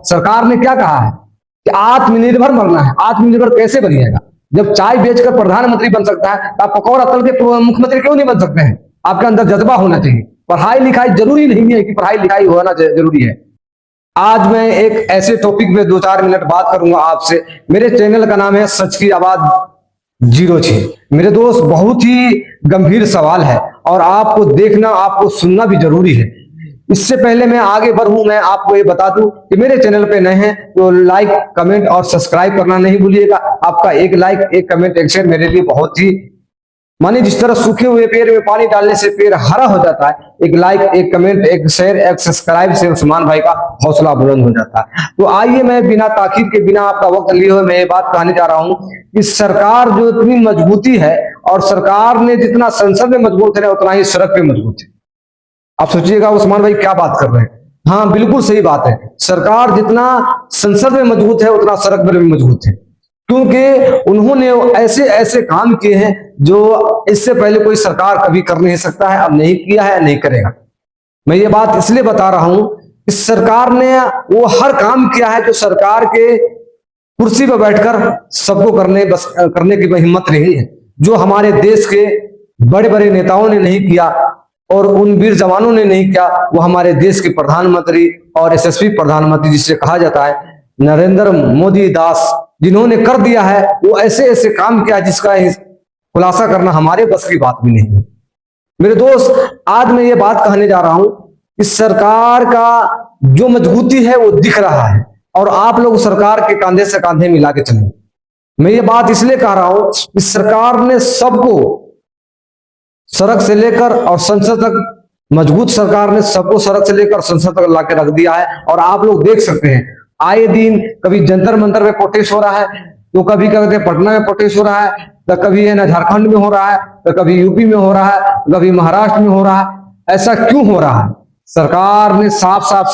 सरकार ने क्या कहा है कि आत्मनिर्भर बनना है। आत्मनिर्भर कैसे बनिएगा? जब चाय बेचकर प्रधानमंत्री बन सकता है तो आप पकौड़ा तल के मुख्यमंत्री क्यों नहीं बन सकते हैं? आपके अंदर जज्बा होना चाहिए। पढ़ाई लिखाई जरूरी नहीं है कि पढ़ाई लिखाई होना जरूरी है। आज मैं एक ऐसे टॉपिक में 2-4 मिनट बात करूंगा आपसे। मेरे चैनल का नाम है सच की आवाज 06। मेरे दोस्त, बहुत ही गंभीर सवाल है और आपको देखना, आपको सुनना भी जरूरी है। इससे पहले मैं आगे बढ़ूं, मैं आपको ये बता दूं कि मेरे चैनल पे नए हैं तो लाइक, कमेंट और सब्सक्राइब करना नहीं भूलिएगा। आपका एक लाइक, एक कमेंट, एक शेयर मेरे लिए बहुत ही, माने जिस तरह सूखे हुए पेड़ में पानी डालने से पेड़ हरा हो जाता है, एक लाइक, एक कमेंट, एक शेयर, एक सब्सक्राइब से उस्मान भाई का हौसला बुलंद हो जाता है। तो आइए, मैं बिना ताकीद के, बिना आपका वक्त लिए हुए मैं ये बात कहने जा रहा हूं कि सरकार जो इतनी मजबूती है और सरकार ने जितना संसद में मजबूत है उतना ही सड़क पे मजबूत है। आप सोचिएगा उस्मान भाई क्या बात कर रहे हैं? हाँ, बिल्कुल सही बात है। सरकार जितना संसद में मजबूत है उतना सड़क पर भी मजबूत है, क्योंकि उन्होंने ऐसे ऐसे काम किए हैं जो इससे पहले कोई सरकार कभी कर नहीं सकता है, अब नहीं किया है, नहीं करेगा। मैं ये बात इसलिए बता रहा हूं कि सरकार ने वो हर काम किया है जो सरकार के कुर्सी पर बैठकर सबको करने की हिम्मत नहीं है, जो हमारे देश के बड़े बड़े नेताओं ने नहीं किया और उन वीर जवानों ने नहीं किया, वो हमारे देश के प्रधानमंत्री और यशस्वी प्रधानमंत्री जिसे कहा जाता है नरेंद्र मोदी दास, जिन्होंने कर दिया है। वो ऐसे ऐसे काम किया जिसका खुलासा करना हमारे बस की बात भी नहीं है। मेरे दोस्त, आज मैं ये बात कहने जा रहा हूं कि सरकार का जो मजबूती है वो दिख रहा है और आप लोग सरकार के कंधे से कंधे मिला के चलें। मैं ये बात इसलिए कह रहा हूं कि सरकार ने सबको सड़क से लेकर और संसद तक, मजबूत सरकार ने सबको सड़क से लेकर संसद तक लाके रख दिया है। और आप लोग देख सकते हैं आए दिन कभी जंतर मंतर में प्रोटेस्ट हो रहा है, तो कभी कहते हैं पटना में प्रोटेस्ट हो रहा है, तो कभी है ना झारखंड में हो रहा है, तो कभी यूपी में हो रहा है, तो कभी महाराष्ट्र में हो रहा है। ऐसा क्यों हो रहा है? सरकार ने साफ साफ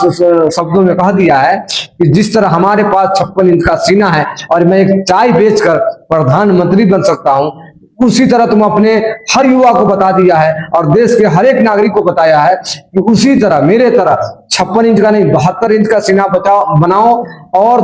शब्दों में कह दिया है कि जिस तरह हमारे पास 56 इंच का सीना है और मैं एक चाय बेचकर प्रधानमंत्री बन सकता हूं, उसी तरह तुम अपने हर युवा को बता दिया है और देश के हर एक नागरिक को बताया है कि उसी तरह मेरे तरह 56 इंच का नहीं 72 इंच का सीना बनाओ। और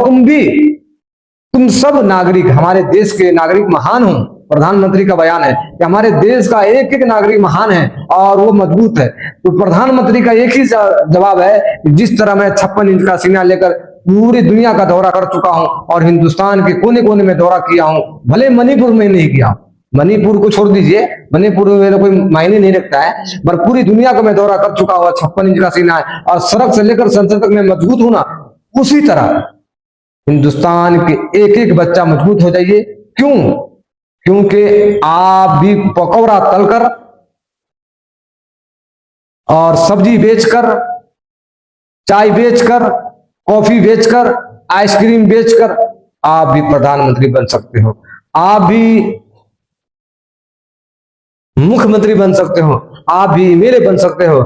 तुम सब नागरिक, हमारे देश के नागरिक महान हो। प्रधानमंत्री का बयान है कि हमारे देश का एक एक नागरिक महान है और वो मजबूत है। तो प्रधानमंत्री का एक ही जवाब है कि जिस तरह मैं 56 इंच का सीना लेकर पूरी दुनिया का दौरा कर चुका हूं और हिंदुस्तान के कोने कोने में दौरा किया हूं, भले मणिपुर में नहीं किया, मणिपुर को छोड़ दीजिए, मणिपुर में कोई मायने नहीं रखता है, पर पूरी दुनिया का मैं दौरा कर चुका हुआ, 56 इंच का सीना है और सड़क से लेकर संसद तक मैं मजबूत हूं ना। उसी तरह हिंदुस्तान के एक एक बच्चा मजबूत हो जाइए। क्यों? क्योंकि आप भी पकौड़ा तलकर और सब्जी बेचकर, चाय बेचकर, कॉफी बेचकर, आइसक्रीम बेचकर आप भी प्रधानमंत्री बन सकते हो, आप भी मुख्यमंत्री बन सकते हो, आप भी एमएलए बन सकते हो,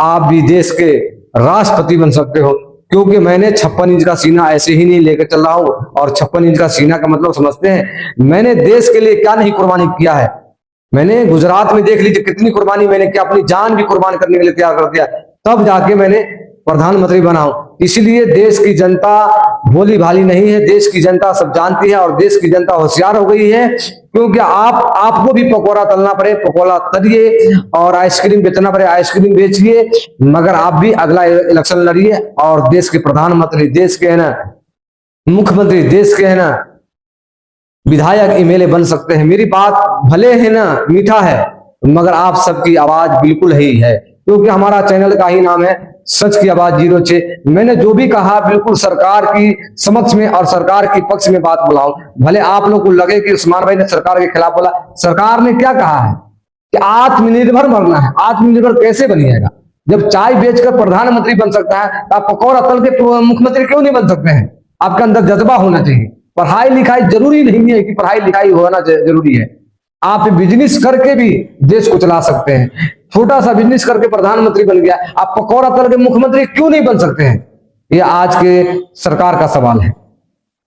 आप भी देश के राष्ट्रपति बन सकते हो। क्योंकि मैंने 56 इंच का सीना ऐसे ही नहीं लेकर चल रहा हूं। और 56 इंच का सीना का मतलब समझते हैं, मैंने देश के लिए क्या नहीं कुर्बानी किया है। मैंने गुजरात में देख लीजिए कितनी कुर्बानी मैंने किया, अपनी जान भी कुर्बान करने के लिए तैयार कर दिया, तब जाके मैंने प्रधानमंत्री बना हूं। इसलिए देश की जनता भोली भाली नहीं है, देश की जनता सब जानती है और देश की जनता होशियार हो गई है। क्योंकि आपको भी पकौड़ा तलना पड़े, पकौड़ा तलिए, और आइसक्रीम बेचना पड़े, आइसक्रीम बेचिए, मगर आप भी अगला इलेक्शन लड़िए और देश के प्रधानमंत्री, देश के है ना मुख्यमंत्री, देश के है ना विधायक, एमएलए बन सकते हैं। मेरी बात भले है ना मीठा है, मगर आप सबकी आवाज बिल्कुल ही है, क्योंकि हमारा चैनल का ही नाम है सच की आवाज 06। मैंने जो भी कहा बिल्कुल सरकार की समक्ष में और सरकार के पक्ष में बात बोला हूं। भले आप लोग को लगे कि उस्मान भाई ने सरकार के खिलाफ बोला, सरकार ने क्या कहा है कि आत्मनिर्भर बनना है। आत्मनिर्भर कैसे बनिएगा? जब चाय बेचकर प्रधानमंत्री बन सकता है तो आप पकौड़ा तल के मुख्यमंत्री क्यों नहीं बन सकते हैं? आपके अंदर जज्बा होना चाहिए। पढ़ाई लिखाई जरूरी नहीं है कि पढ़ाई लिखाई होना जरूरी है, आप बिजनेस करके भी देश को चला सकते हैं। छोटा सा बिजनेस करके प्रधानमंत्री बन गया, आप पकौड़ा तल के मुख्यमंत्री क्यों नहीं बन सकते हैं? ये आज के सरकार का सवाल है।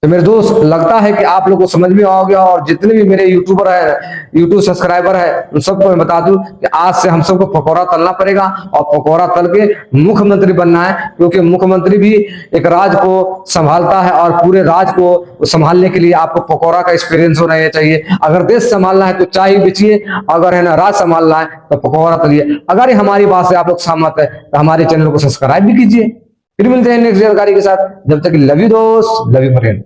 तो मेरे दोस्त, लगता है कि आप लोग को समझ में आ गया, और जितने भी मेरे यूट्यूबर है, यूट्यूब सब्सक्राइबर है, उन सबको मैं बता दूं कि आज से हम सबको पकौड़ा तलना पड़ेगा, और पकौड़ा तल के मुख्यमंत्री बनना है, क्योंकि मुख्यमंत्री भी एक राज्य को संभालता है, और पूरे राज्य को संभालने के लिए आपको पकौड़ा का एक्सपीरियंस होना चाहिए। अगर देश संभालना है तो चाय बेचिए, अगर है ना राज्य संभालना है तो पकौड़ा तलिए। अगर हमारी बात से आप लोग सहमत है तो हमारे चैनल को सब्सक्राइब भी कीजिए। फिर मिलते हैं नेक्स्ट जानकारी के साथ, जब तक लव यू दोस्त, लव यू फ्रेंड।